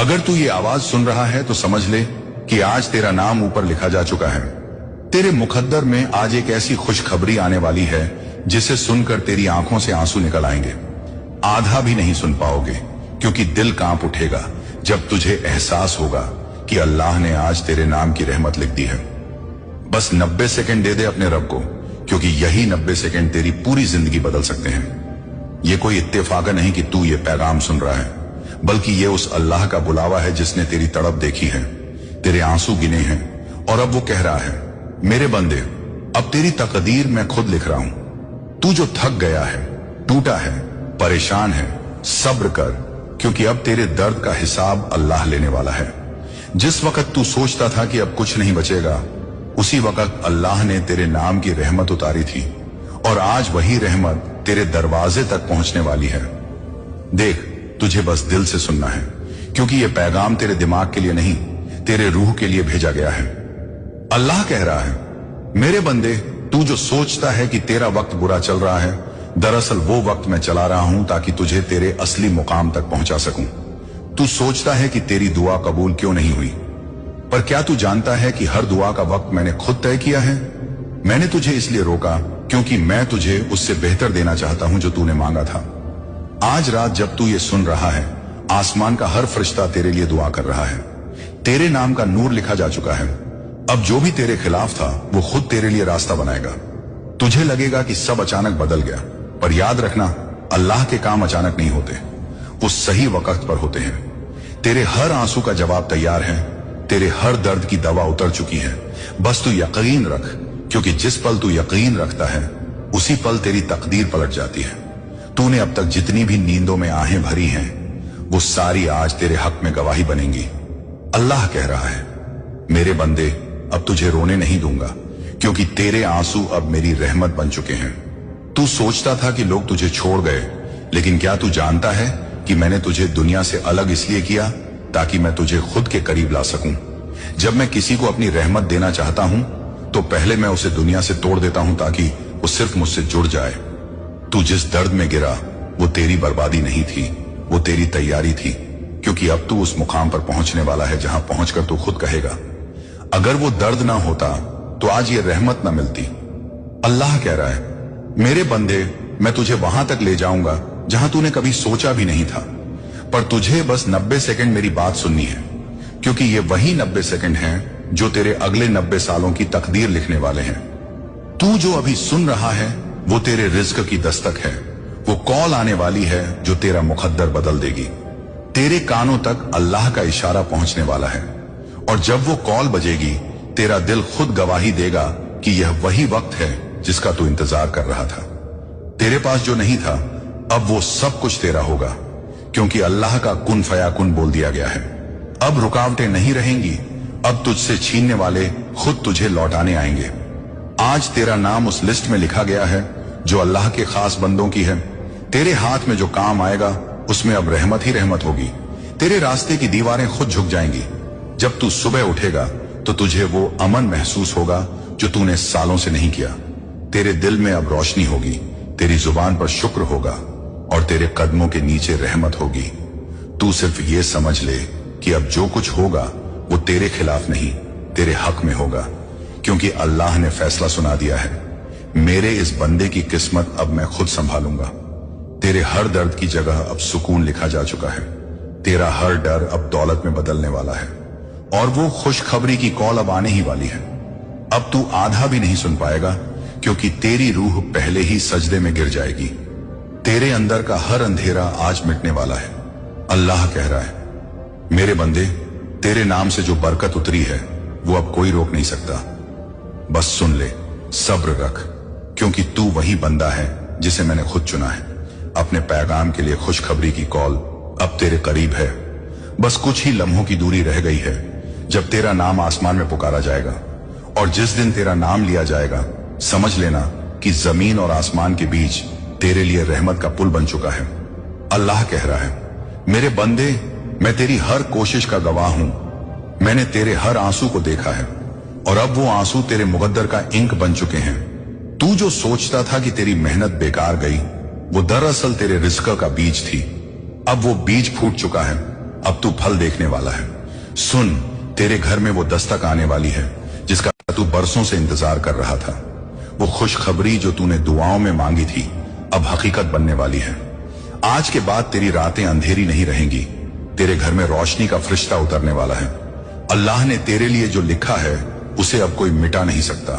अगर तू ये आवाज सुन रहा है तो समझ ले कि आज तेरा नाम ऊपर लिखा जा चुका है। तेरे मुकद्दर में आज एक ऐसी खुशखबरी आने वाली है जिसे सुनकर तेरी आंखों से आंसू निकल आएंगे। आधा भी नहीं सुन पाओगे क्योंकि दिल कांप उठेगा जब तुझे एहसास होगा कि अल्लाह ने आज तेरे नाम की रहमत लिख दी है। बस 90 सेकंड दे दे अपने रब को, क्योंकि यही 90 सेकंड तेरी पूरी जिंदगी बदल सकते हैं। ये कोई इत्तेफाक नहीं कि तू ये पैगाम सुन रहा है, बल्कि ये उस अल्लाह का बुलावा है जिसने तेरी तड़प देखी है, तेरे आंसू गिने हैं, और अब वो कह रहा है, मेरे बंदे, अब तेरी तकदीर मैं खुद लिख रहा हूं। तू जो थक गया है, टूटा है, परेशान है, सब्र कर, क्योंकि अब तेरे दर्द का हिसाब अल्लाह लेने वाला है। जिस वक्त तू सोचता था कि अब कुछ नहीं बचेगा, उसी वक्त अल्लाह ने तेरे नाम की रहमत उतारी थी, और आज वही रहमत तेरे दरवाजे तक पहुंचने वाली है। देख, तुझे बस दिल से सुनना है, क्योंकि यह पैगाम तेरे दिमाग के लिए नहीं, तेरे रूह के लिए भेजा गया है। अल्लाह कह रहा है, मेरे बंदे, तू जो सोचता है कि तेरा वक्त बुरा चल रहा है, दरअसल वो वक्त मैं चला रहा हूं ताकि तुझे तेरे असली मुकाम तक पहुंचा सकूं। तू सोचता है कि तेरी दुआ कबूल क्यों नहीं हुई, पर क्या तू जानता है कि हर दुआ का वक्त मैंने खुद तय किया है। मैंने तुझे इसलिए रोका क्योंकि मैं तुझे उससे बेहतर देना चाहता हूं जो तूने मांगा था। आज रात जब तू ये सुन रहा है, आसमान का हर फरिश्ता तेरे लिए दुआ कर रहा है। तेरे नाम का नूर लिखा जा चुका है। अब जो भी तेरे खिलाफ था वो खुद तेरे लिए रास्ता बनाएगा। तुझे लगेगा कि सब अचानक बदल गया, पर याद रखना, अल्लाह के काम अचानक नहीं होते, वो सही वक्त पर होते हैं। तेरे हर आंसू का जवाब तैयार है, तेरे हर दर्द की दवा उतर चुकी है। बस तू यकीन रख, क्योंकि जिस पल तू यकीन रखता है, उसी पल तेरी तकदीर पलट जाती है। तूने अब तक जितनी भी नींदों में आहें भरी हैं, वो सारी आज तेरे हक में गवाही बनेंगी। अल्लाह कह रहा है, मेरे बंदे, अब तुझे रोने नहीं दूंगा, क्योंकि तेरे आंसू अब मेरी रहमत बन चुके हैं। तू सोचता था कि लोग तुझे छोड़ गए, लेकिन क्या तू जानता है कि मैंने तुझे दुनिया से अलग इसलिए किया ताकि मैं तुझे खुद के करीब ला सकूं। जब मैं किसी को अपनी रहमत देना चाहता हूं, तो पहले मैं उसे दुनिया से तोड़ देता हूं ताकि वो सिर्फ मुझसे जुड़ जाए। तू जिस दर्द में गिरा, वो तेरी बर्बादी नहीं थी, वो तेरी तैयारी थी, क्योंकि अब तू उस मुकाम पर पहुंचने वाला है जहां पहुंचकर तू खुद कहेगा, अगर वो दर्द ना होता तो आज ये रहमत ना मिलती। अल्लाह कह रहा है, मेरे बंदे, मैं तुझे वहां तक ले जाऊंगा जहां तूने कभी सोचा भी नहीं था, पर तुझे बस 90 सेकंड मेरी बात सुननी है, क्योंकि ये वही 90 सेकंड हैं जो तेरे अगले 90 सालों की तकदीर लिखने वाले हैं। तू जो अभी सुन रहा है, वो तेरे रिज्क की दस्तक है, वो कॉल आने वाली है जो तेरा मुकद्दर बदल देगी। तेरे कानों तक अल्लाह का इशारा पहुंचने वाला है, और जब वो कॉल बजेगी, तेरा दिल खुद गवाही देगा कि यह वही वक्त है जिसका तू इंतजार कर रहा था। तेरे पास जो नहीं था, अब वो सब कुछ तेरा होगा, क्योंकि अल्लाह का कुन फयाकुन बोल दिया गया है। अब रुकावटें नहीं रहेंगी, अब तुझसे छीनने वाले खुद तुझे लौटाने आएंगे। आज तेरा नाम उस लिस्ट में लिखा गया है जो अल्लाह के खास बंदों की है। तेरे हाथ में जो काम आएगा, उसमें अब रहमत ही रहमत होगी। तेरे रास्ते की दीवारें खुद झुक जाएंगी। जब तू सुबह उठेगा तो तुझे वो अमन महसूस होगा जो तूने सालों से नहीं किया। तेरे दिल में अब रोशनी होगी, तेरी जुबान पर शुक्र होगा, और तेरे कदमों के नीचे रहमत होगी। तू सिर्फ ये समझ ले कि अब जो कुछ होगा वो तेरे खिलाफ नहीं, तेरे हक में होगा, क्योंकि अल्लाह ने फैसला सुना दिया है। मेरे इस बंदे की किस्मत अब मैं खुद संभालूंगा। तेरे हर दर्द की जगह अब सुकून लिखा जा चुका है। तेरा हर डर अब दौलत में बदलने वाला है, और वो खुशखबरी की कॉल अब आने ही वाली है। अब तू आधा भी नहीं सुन पाएगा, क्योंकि तेरी रूह पहले ही सजदे में गिर जाएगी। तेरे अंदर का हर अंधेरा आज मिटने वाला है। अल्लाह कह रहा है, मेरे बंदे, तेरे नाम से जो बरकत उतरी है वो अब कोई रोक नहीं सकता। बस सुन ले, सब्र रख, क्योंकि तू वही बंदा है जिसे मैंने खुद चुना है। अपने पैगाम के लिए खुशखबरी की कॉल अब तेरे करीब है। बस कुछ ही लम्हों की दूरी रह गई है जब तेरा नाम आसमान में पुकारा जाएगा, और जिस दिन तेरा नाम लिया जाएगा, समझ लेना कि जमीन और आसमान के बीच तेरे लिए रहमत का पुल बन चुका है। अल्लाह कह रहा है, मेरे बंदे, मैं तेरी हर कोशिश का गवाह हूं। मैंने तेरे हर आंसू को देखा है, और अब वो आंसू तेरे मुकद्दर का इंक बन चुके हैं। तू जो सोचता था कि तेरी मेहनत बेकार गई, वो दरअसल तेरे रिज़्क का बीज थी। अब वो बीज फूट चुका है, अब तू फल देखने वाला है। सुन, तेरे घर में वो दस्तक आने वाली है जिसका तू बरसों से इंतजार कर रहा था। वो खुशखबरी जो तूने दुआओं में मांगी थी अब हकीकत बनने वाली है। आज के बाद तेरी रातें अंधेरी नहीं रहेंगी। तेरे घर में रोशनी का फरिश्ता उतरने वाला है। अल्लाह ने तेरे लिए जो लिखा है उसे अब कोई मिटा नहीं सकता,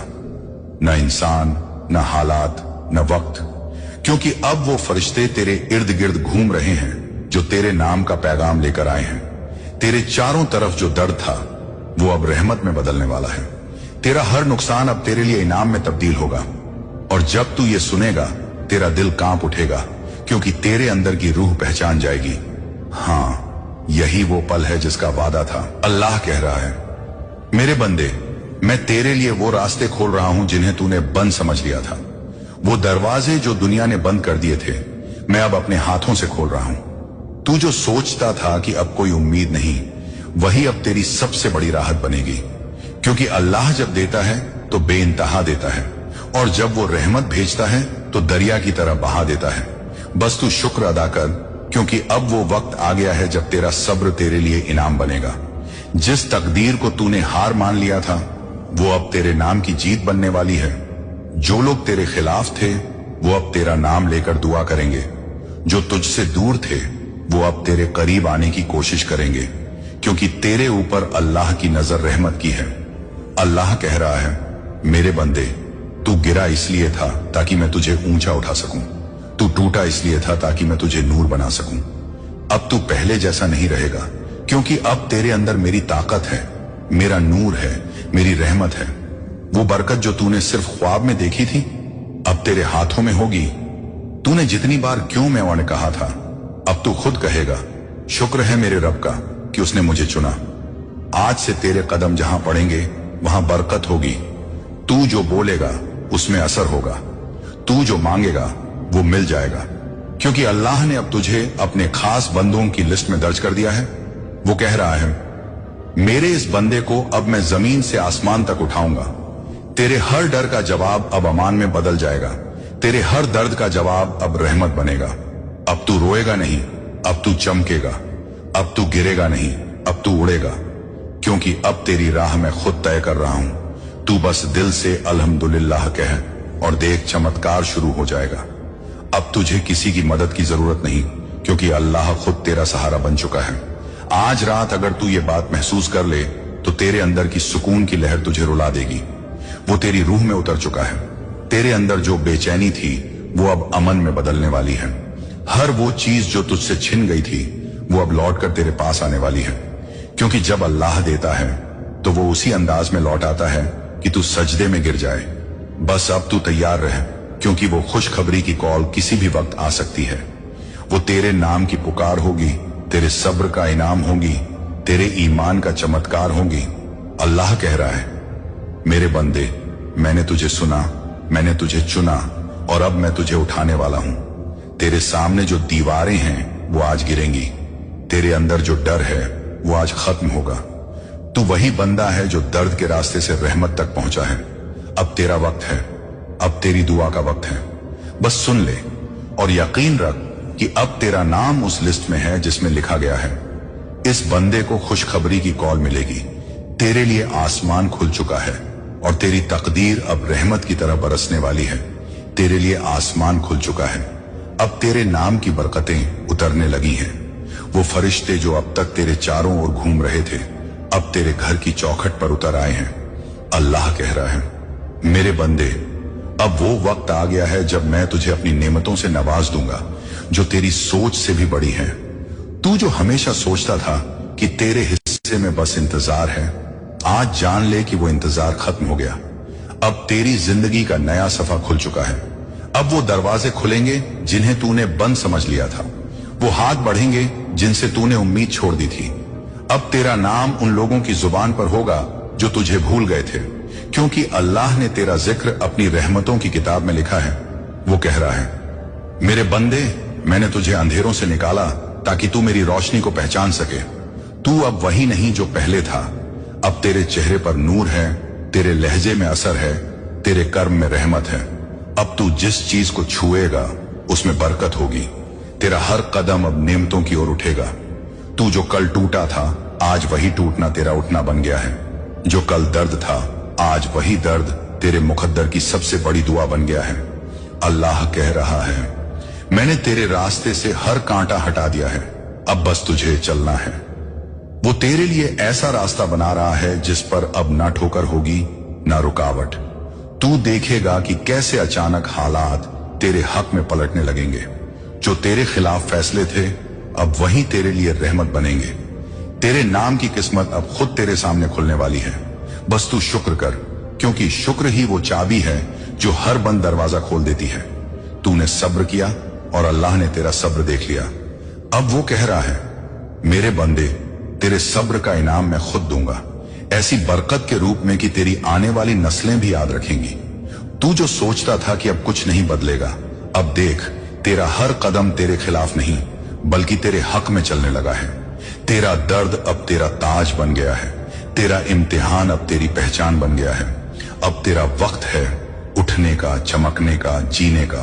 न इंसान, न हालात, न वक्त, क्योंकि अब वो फरिश्ते तेरे इर्द गिर्द घूम रहे हैं जो तेरे नाम का पैगाम लेकर आए हैं। तेरे चारों तरफ जो दर्द था वो अब रहमत में बदलने वाला है। तेरा हर नुकसान अब तेरे लिए इनाम में तब्दील होगा। और जब तू ये सुनेगा तेरा दिल कांप उठेगा, क्योंकि तेरे अंदर की रूह पहचान जाएगी, हाँ, यही वो पल है जिसका वादा था। अल्लाह कह रहा है, मेरे बंदे, मैं तेरे लिए वो रास्ते खोल रहा हूं जिन्हें तूने बंद समझ लिया था। वो दरवाजे जो दुनिया ने बंद कर दिए थे मैं अब अपने हाथों से खोल रहा हूं। तू जो सोचता था कि अब कोई उम्मीद नहीं, वही अब तेरी सबसे बड़ी राहत बनेगी, क्योंकि अल्लाह जब देता है तो बेइंतहा देता है, और जब वो रहमत भेजता है तो दरिया की तरह बहा देता है। बस तू शुक्र अदा कर, क्योंकि अब वो वक्त आ गया है जब तेरा सब्र तेरे लिए इनाम बनेगा। जिस तकदीर को तूने हार मान लिया था वो अब तेरे नाम की जीत बनने वाली है। जो लोग तेरे खिलाफ थे वो अब तेरा नाम लेकर दुआ करेंगे। जो तुझसे दूर थे वो अब तेरे करीब आने की कोशिश करेंगे, क्योंकि तेरे ऊपर अल्लाह की नजर रहमत की है। अल्लाह कह रहा है, मेरे बंदे, तू गिरा इसलिए था ताकि मैं तुझे ऊंचा उठा सकूं। तू टूटा इसलिए था ताकि मैं तुझे नूर बना सकूं। अब तू पहले जैसा नहीं रहेगा, क्योंकि अब तेरे अंदर मेरी ताकत है, मेरा नूर है, मेरी रहमत है। वो बरकत जो तूने सिर्फ ख्वाब में देखी थी अब तेरे हाथों में होगी। तूने जितनी बार क्यों मैं ने कहा था, अब तू खुद कहेगा, शुक्र है मेरे रब का कि उसने मुझे चुना। आज से तेरे कदम जहां पड़ेंगे वहां बरकत होगी। तू जो बोलेगा उसमें असर होगा। तू जो मांगेगा वो मिल जाएगा, क्योंकि अल्लाह ने अब तुझे अपने खास बंदों की लिस्ट में दर्ज कर दिया है। वो कह रहा है, मेरे इस बंदे को अब मैं जमीन से आसमान तक उठाऊंगा। तेरे हर डर का जवाब अब अमान में बदल जाएगा। तेरे हर दर्द का जवाब अब रहमत बनेगा। अब तू रोएगा नहीं, अब तू चमकेगा। अब तू गिरेगा नहीं, अब तू उड़ेगा, क्योंकि अब तेरी राह मैं खुद तय कर रहा हूं। तू बस दिल से अल्हम्दुलिल्लाह कह और देख, चमत्कार शुरू हो जाएगा। अब तुझे किसी की मदद की जरूरत नहीं, क्योंकि अल्लाह खुद तेरा सहारा बन चुका है। आज रात अगर तू ये बात महसूस कर ले तो तेरे अंदर की सुकून की लहर तुझे रुला देगी। वो तेरी रूह में उतर चुका है। तेरे अंदर जो बेचैनी थी वो अब अमन में बदलने वाली है। हर वो चीज जो तुझसे छिन गई थी वो अब लौट कर तेरे पास आने वाली है, क्योंकि जब अल्लाह देता है तो वो उसी अंदाज में लौट आता है कि तू सजदे में गिर जाए। बस अब तू तैयार रहे, क्योंकि वो खुशखबरी की कॉल किसी भी वक्त आ सकती है। वो तेरे नाम की पुकार होगी, तेरे सब्र का इनाम होगी, तेरे ईमान का चमत्कार होगी। अल्लाह कह रहा है, मेरे बंदे, मैंने तुझे सुना, मैंने तुझे चुना, और अब मैं तुझे उठाने वाला हूं। तेरे सामने जो दीवारें हैं वो आज गिरेंगी। तेरे अंदर जो डर है वो आज खत्म होगा। तू वही बंदा है जो दर्द के रास्ते से रहमत तक पहुंचा है। अब तेरा वक्त है, अब तेरी दुआ का वक्त है। बस सुन ले और यकीन रख कि अब तेरा नाम उस लिस्ट में है जिसमें लिखा गया है, इस बंदे को खुशखबरी की कॉल मिलेगी। तेरे लिए आसमान खुल चुका है और तेरी तकदीर अब रहमत की तरह बरसने वाली है। तेरे लिए आसमान खुल चुका है, अब तेरे नाम की बरकतें उतरने लगी हैं। वो फरिश्ते जो अब तक तेरे चारों ओर घूम रहे थे अब तेरे घर की चौखट पर उतर आए हैं। अल्लाह कह रहा है, मेरे बंदे, अब वो वक्त आ गया है जब मैं तुझे अपनी नेमतों से नवाज दूंगा जो तेरी सोच से भी बड़ी है। तू जो हमेशा सोचता था कि तेरे हिस्से में बस इंतजार है, आज जान ले कि वो इंतजार खत्म हो गया। अब तेरी जिंदगी का नया सफा खुल चुका है। अब वो दरवाजे खुलेंगे जिन्हें तूने बंद समझ लिया था। वो हाथ बढ़ेंगे जिनसे तूने उम्मीद छोड़ दी थी। अब तेरा नाम उन लोगों की जुबान पर होगा जो तुझे भूल गए थे, क्योंकि अल्लाह ने तेरा जिक्र अपनी रहमतों की किताब में लिखा है। वो कह रहा है, मेरे बंदे, मैंने तुझे अंधेरों से निकाला ताकि तू मेरी रोशनी को पहचान सके। तू अब वही नहीं जो पहले था। अब तेरे चेहरे पर नूर है, तेरे लहजे में असर है, तेरे कर्म में रहमत है। अब तू जिस चीज को छुएगा उसमें बरकत होगी। तेरा हर कदम अब नेमतों की ओर उठेगा। तू जो कल टूटा था आज वही टूटना तेरा उठना बन गया है। जो कल दर्द था आज वही दर्द तेरे मुकद्दर की सबसे बड़ी दुआ बन गया है। अल्लाह कह रहा है, मैंने तेरे रास्ते से हर कांटा हटा दिया है, अब बस तुझे चलना है। वो तेरे लिए ऐसा रास्ता बना रहा है जिस पर अब ना ठोकर होगी ना रुकावट। तू देखेगा कि कैसे अचानक हालात तेरे हक में पलटने लगेंगे। जो तेरे खिलाफ फैसले थे अब वही तेरे लिए रहमत बनेंगे। तेरे नाम की किस्मत अब खुद तेरे सामने खुलने वाली है। बस तू शुक्र कर, क्योंकि शुक्र ही वो चाबी है जो हर बंद दरवाजा खोल देती है। तूने सब्र किया और अल्लाह ने तेरा सब्र देख लिया। अब वो कह रहा है, मेरे बंदे तेरे सब्र का इनाम मैं खुद दूंगा, ऐसी बरकत के रूप में कि तेरी आने वाली नस्लें भी याद रखेंगी। तू जो सोचता था कि अब कुछ नहीं बदलेगा, अब देख तेरा हर कदम तेरे खिलाफ नहीं बल्कि तेरे हक में चलने लगा है। तेरा दर्द अब तेरा ताज बन गया है, तेरा इम्तिहान अब तेरी पहचान बन गया है। अब तेरा वक्त है उठने का, चमकने का, जीने का,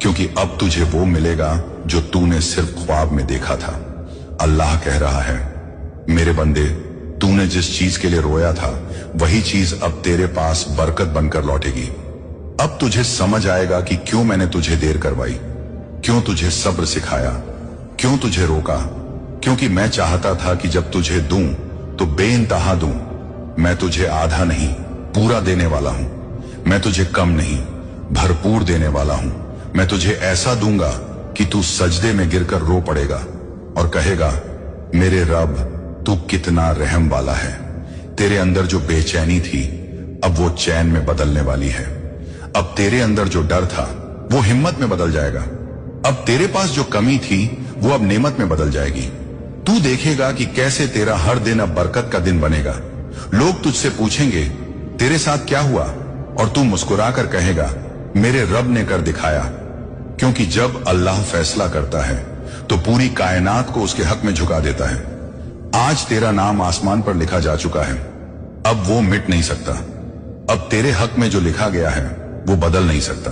क्योंकि अब तुझे वो मिलेगा जो तूने सिर्फ ख्वाब में देखा था। अल्लाह कह रहा है, मेरे बंदे तूने जिस चीज के लिए रोया था वही चीज अब तेरे पास बरकत बनकर लौटेगी। अब तुझे समझ आएगा कि क्यों मैंने तुझे देर करवाई, क्यों तुझे सब्र सिखाया, क्यों तुझे रोका। क्योंकि मैं चाहता था कि जब तुझे दूं तो बेइंतहा दूं। मैं तुझे आधा नहीं पूरा देने वाला हूं। मैं तुझे कम नहीं भरपूर देने वाला हूं। मैं तुझे ऐसा दूंगा कि तू सजदे में गिरकर रो पड़ेगा और कहेगा, मेरे रब तू कितना रहम वाला है। तेरे अंदर जो बेचैनी थी अब वो चैन में बदलने वाली है। अब तेरे अंदर जो डर था वो हिम्मत में बदल जाएगा। अब तेरे पास जो कमी थी वो अब नेमत में बदल जाएगी। तू देखेगा कि कैसे तेरा हर दिन अब बरकत का दिन बनेगा। लोग तुझसे पूछेंगे, तेरे साथ क्या हुआ, और तू मुस्कुरा कर कहेगा, मेरे रब ने कर दिखाया। क्योंकि जब अल्लाह फैसला करता है तो पूरी कायनात को उसके हक में झुका देता है। आज तेरा नाम आसमान पर लिखा जा चुका है, अब वो मिट नहीं सकता। अब तेरे हक में जो लिखा गया है वो बदल नहीं सकता।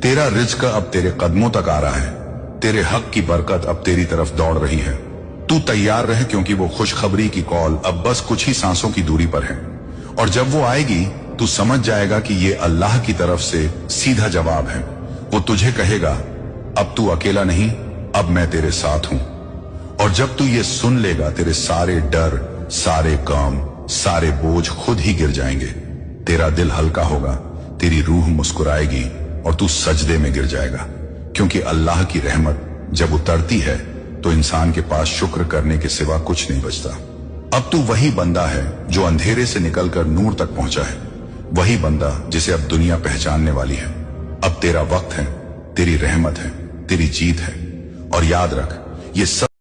तेरा रिज्क अब तेरे कदमों तक आ रहा है। तेरे हक की बरकत अब तेरी तरफ दौड़ रही है। तू तैयार रह, क्योंकि वो खुशखबरी की कॉल अब बस कुछ ही सांसों की दूरी पर है। और जब वो आएगी तू समझ जाएगा कि ये अल्लाह की तरफ से सीधा जवाब है। वो तुझे कहेगा, अब तू अकेला नहीं, अब मैं तेरे साथ हूं। और जब तू ये सुन लेगा तेरे सारे डर, सारे काम, सारे बोझ खुद ही गिर जाएंगे। तेरा दिल हल्का होगा, तेरी रूह मुस्कुराएगी और तू सजदे में गिर जाएगा। क्योंकि अल्लाह की रहमत जब उतरती है तो इंसान के पास शुक्र करने के सिवा कुछ नहीं बचता। अब तू वही बंदा है जो अंधेरे से निकलकर नूर तक पहुंचा है, वही बंदा जिसे अब दुनिया पहचानने वाली है। अब तेरा वक्त है, तेरी रहमत है, तेरी जीत है। और याद रख, ये सब